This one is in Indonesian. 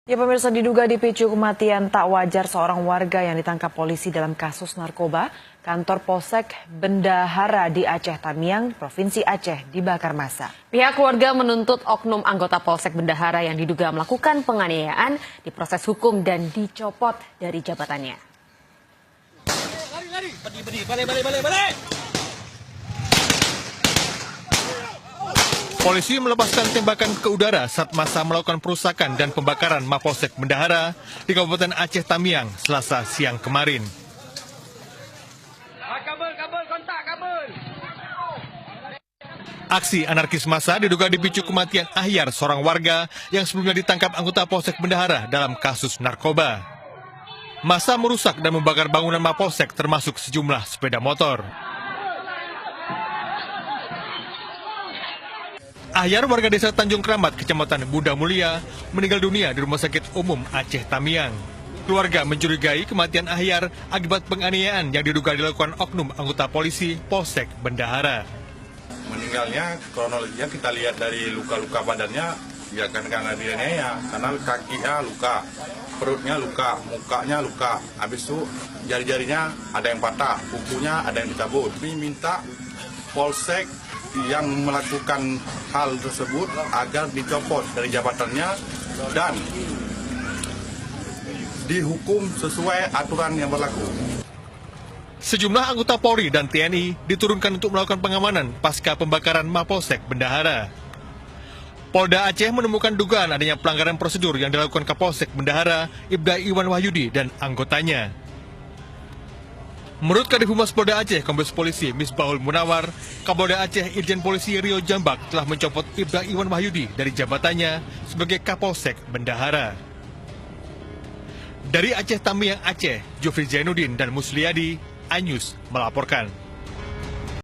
Ya pemirsa, diduga dipicu kematian tak wajar seorang warga yang ditangkap polisi dalam kasus narkoba, kantor Polsek Bendahara di Aceh Tamiang, Provinsi Aceh dibakar massa. Pihak keluarga menuntut oknum anggota Polsek Bendahara yang diduga melakukan penganiayaan diproses hukum dan dicopot dari jabatannya. Polisi melepaskan tembakan ke udara saat massa melakukan perusakan dan pembakaran Mapolsek Bendahara di Kabupaten Aceh Tamiang, Selasa siang kemarin. Aksi anarkis massa diduga dipicu kematian Ahyar, seorang warga yang sebelumnya ditangkap anggota Polsek Bendahara dalam kasus narkoba. Massa merusak dan membakar bangunan Mapolsek termasuk sejumlah sepeda motor. Ahyar, warga desa Tanjung Keramat, Kecamatan Bunda Mulia, meninggal dunia di Rumah Sakit Umum Aceh Tamiang. Keluarga mencurigai kematian Ahyar akibat penganiayaan yang diduga dilakukan oknum anggota polisi Polsek Bendahara. Meninggalnya kronologinya kita lihat dari luka-luka badannya, ya karena dianiaya, karena kakinya luka, perutnya luka, mukanya luka, habis itu jari-jarinya ada yang patah, kukunya ada yang dicabut. Kami minta Polsek yang melakukan hal tersebut agar dicopot dari jabatannya dan dihukum sesuai aturan yang berlaku. Sejumlah anggota Polri dan TNI diturunkan untuk melakukan pengamanan pasca pembakaran Mapolsek Bendahara. Polda Aceh menemukan dugaan adanya pelanggaran prosedur yang dilakukan Kapolsek Bendahara, Ibda Iwan Wahyudi dan anggotanya. Menurut Kadif Humas Polda Aceh, Kombes Polisi Misbahul Munawar, Kapolda Aceh Irjen Polisi Rio Jambak telah mencopot Ibda Iwan Wahyudi dari jabatannya sebagai Kapolsek Bendahara. Dari Aceh Tamiang Aceh, Jofri Zainuddin dan Musliadi, iNews melaporkan.